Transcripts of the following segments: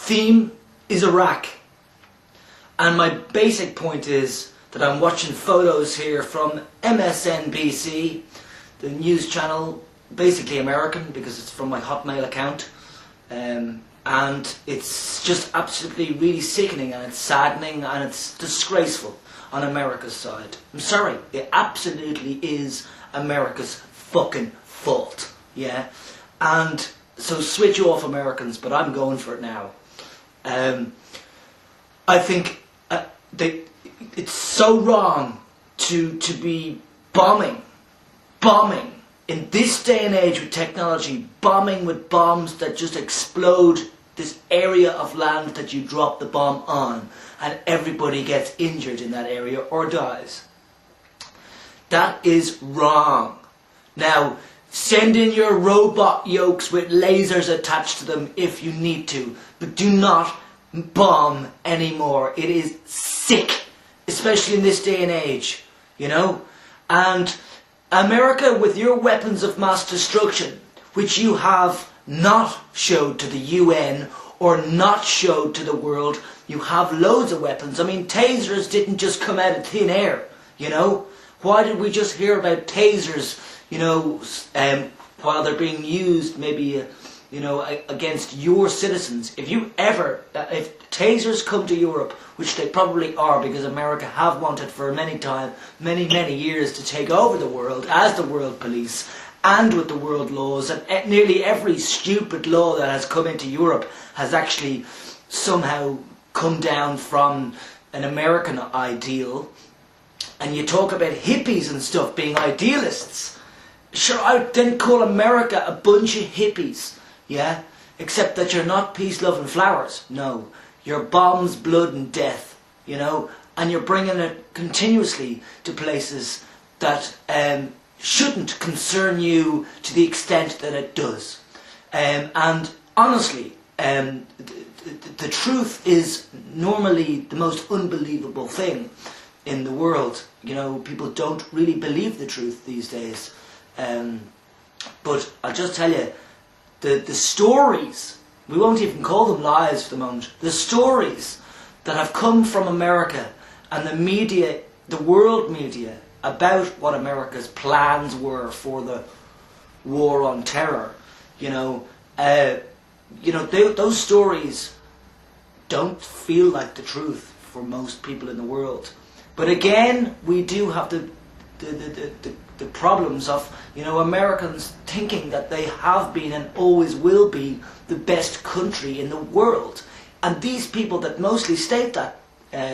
theme is Iraq. And my basic point is that I'm watching photos here from MSNBC, the news channel, basically American because it's from my Hotmail account. And it's just absolutely really sickening, and it's saddening, and it's disgraceful on America's side. I'm sorry, it absolutely is America's fucking fault, yeah? And so switch off Americans, but I'm going for it now. I think it's so wrong to be bombing in this day and age with technology, bombing with bombs that just explode this area of land that you drop the bomb on, and everybody gets injured in that area or dies. That is wrong. Now, send in your robot yokes with lasers attached to them if you need to, but do not bomb anymore. It is sick, especially in this day and age, you know? And America, with your weapons of mass destruction, which you have not showed to the UN or not showed to the world, you have loads of weapons. I mean, tasers didn't just come out of thin air, you know? Why did we just hear about tasers, you know, while they're being used maybe, you know, against your citizens? If tasers come to Europe, which they probably are because America have wanted for many years to take over the world as the world police and with the world laws, and nearly every stupid law that has come into Europe has actually somehow come down from an American ideal. And you talk about hippies and stuff being idealists. Sure, I'd then call America a bunch of hippies, yeah? Except that you're not peace, love and flowers. No, you're bombs, blood and death, you know? And you're bringing it continuously to places that shouldn't concern you to the extent that it does. And honestly, the truth is normally the most unbelievable thing in the world. You know, people don't really believe the truth these days. But I'll just tell you, the stories, we won't even call them lies for the moment, the stories that have come from America and the media, the world media, about what America's plans were for the war on terror, those stories don't feel like the truth for most people in the world. But again, we do have the problems of, Americans thinking that they have been and always will be the best country in the world. And these people that mostly state that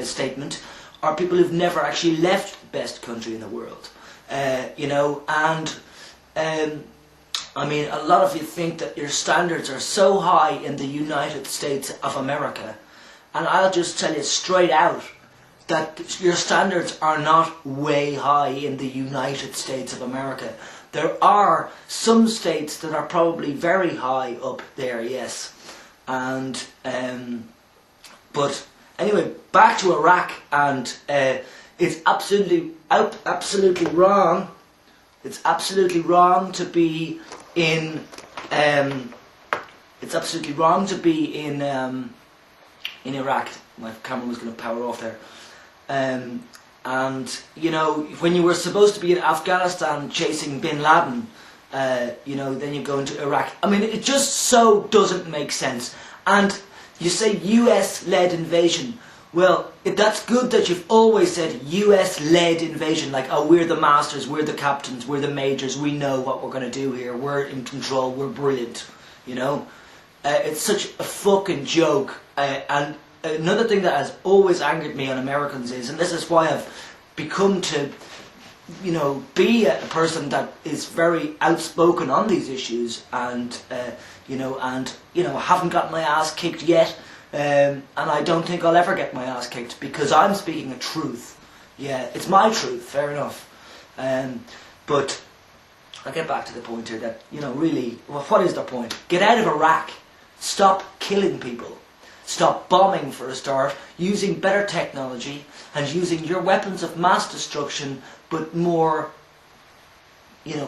statement are people who've never actually left the best country in the world. A lot of you think that your standards are so high in the United States of America. And I'll just tell you straight out that your standards are not way high in the United States of America. There are some states that are probably very high up there, yes. And but anyway, back to Iraq, and it's absolutely wrong. It's absolutely wrong to be in. It's absolutely wrong to be in Iraq. My camera was going to power off there. When you were supposed to be in Afghanistan chasing Bin Laden, then you go into Iraq. I mean, it just so doesn't make sense. And you say US-led invasion. Well, that's good that you've always said US-led invasion, like, oh, we're the masters, we're the captains, we're the majors, we know what we're going to do here, we're in control, we're brilliant, It's such a fucking joke. And another thing that has always angered me on Americans is, and this is why I've become to, be a person that is very outspoken on these issues, and haven't got my ass kicked yet. And I don't think I'll ever get my ass kicked because I'm speaking the truth. Yeah, it's my truth, fair enough. But I'll get back to the point here that, really, what is the point? Get out of Iraq. Stop killing people. Stop bombing for a start, using better technology and using your weapons of mass destruction, but more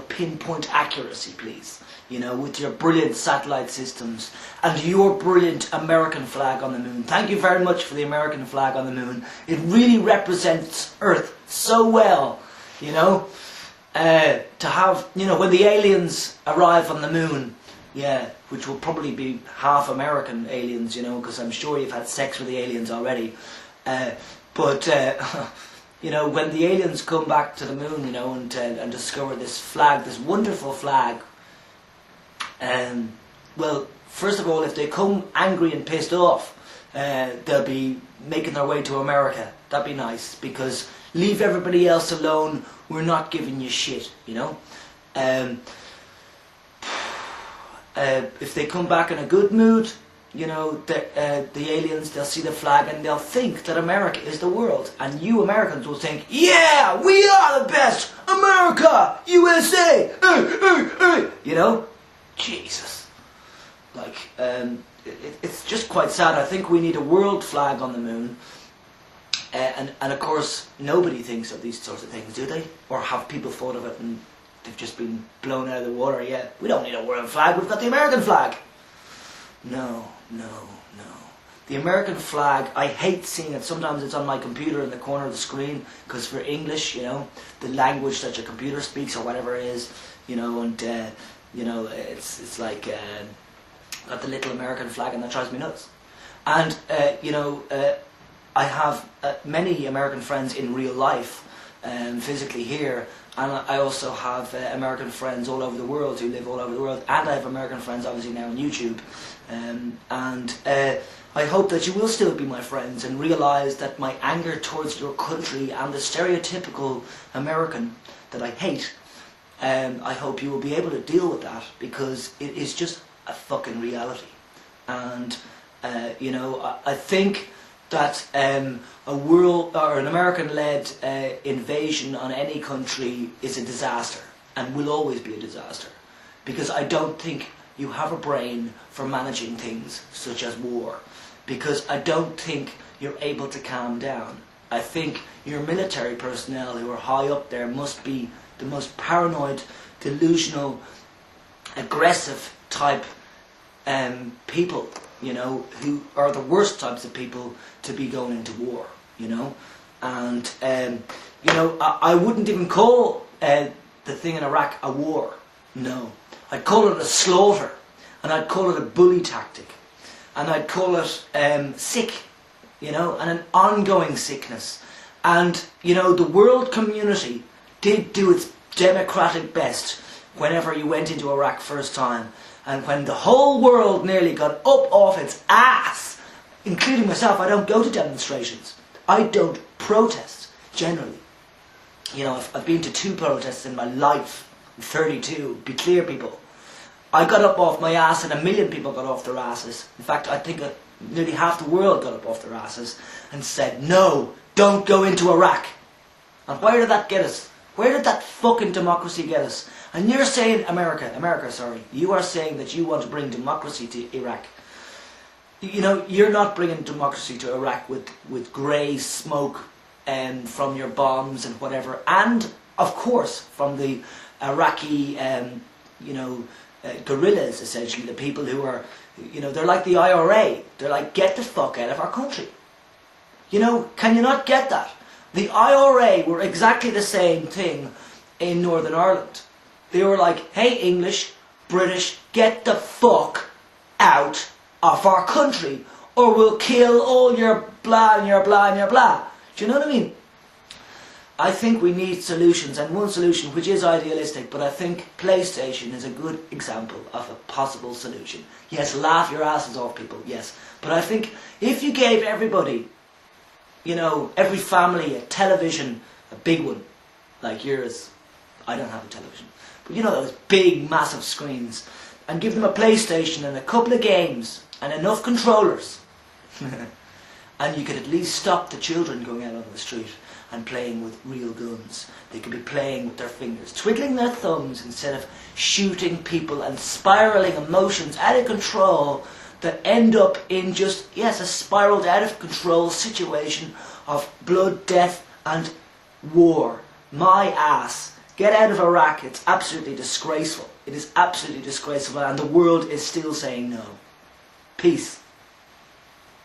pinpoint accuracy, please. With your brilliant satellite systems and your brilliant American flag on the moon. Thank you very much for the American flag on the moon. It really represents Earth so well, to have, when the aliens arrive on the moon, which will probably be half American aliens, because I'm sure you've had sex with the aliens already. But when the aliens come back to the moon, and discover this flag, this wonderful flag, well, first of all, if they come angry and pissed off, they'll be making their way to America. That'd be nice, because leave everybody else alone, we're not giving you shit, if they come back in a good mood, the aliens, they'll see the flag and they'll think that America is the world. And you Americans will think, yeah, we are the best! America! USA! Jesus. It's just quite sad. I think we need a world flag on the moon. And of course, nobody thinks of these sorts of things, do they? Or have people thought of it and they've just been blown out of the water? Yeah, we don't need a world flag, we've got the American flag. No. The American flag, I hate seeing it. Sometimes it's on my computer in the corner of the screen, because for English, the language that your computer speaks or whatever it is, and it's like got the little American flag, and that drives me nuts. And I have many American friends in real life, physically here, and I also have American friends all over the world who live all over the world, and I have American friends obviously now on YouTube, and I hope that you will still be my friends and realise that my anger towards your country and the stereotypical American that I hate, I hope you will be able to deal with that, because it is just a fucking reality. And I think that a world or an American-led invasion on any country is a disaster, and will always be a disaster, because I don't think you have a brain for managing things such as war, because I don't think you're able to calm down. I think your military personnel who are high up there must be the most paranoid, delusional, aggressive type people, who are the worst types of people to be going into war, and I wouldn't even call the thing in Iraq a war. No, I'd call it a slaughter, and I'd call it a bully tactic, and I'd call it sick, and an ongoing sickness. And the world community did do its democratic best whenever you went into Iraq first time. And when the whole world nearly got up off its ass, including myself, I don't go to demonstrations. I don't protest, generally. I've been to 2 protests in my life. I'm 32, be clear, people. I got up off my ass and 1 million people got off their asses. In fact, I think nearly half the world got up off their asses and said, no, don't go into Iraq. And where did that get us? Where did that fucking democracy get us? And you're saying, America, you are saying that you want to bring democracy to Iraq. You're not bringing democracy to Iraq with grey smoke from your bombs and whatever. And, of course, from the Iraqi, guerrillas, essentially, the people who are, they're like the IRA. They're like, get the fuck out of our country. Can you not get that? The IRA were exactly the same thing in Northern Ireland. They were like, hey English, British, get the fuck out of our country, or we'll kill all your blah and your blah and your blah. Do you know what I mean? I think we need solutions, and one solution, which is idealistic, but I think PlayStation is a good example of a possible solution. Yes, laugh your asses off, people, yes. But I think if you gave everybody, every family a television, a big one, like yours, I don't have a television, but those big, massive screens, and give them a PlayStation and a couple of games and enough controllers, and you could at least stop the children going out on the street and playing with real guns. They could be playing with their fingers, twiddling their thumbs instead of shooting people and spiralling emotions out of control that end up in just, yes, a spiraled out of control situation of blood, death and war. My ass. Get out of Iraq. It's absolutely disgraceful. It is absolutely disgraceful, and the world is still saying no. Peace.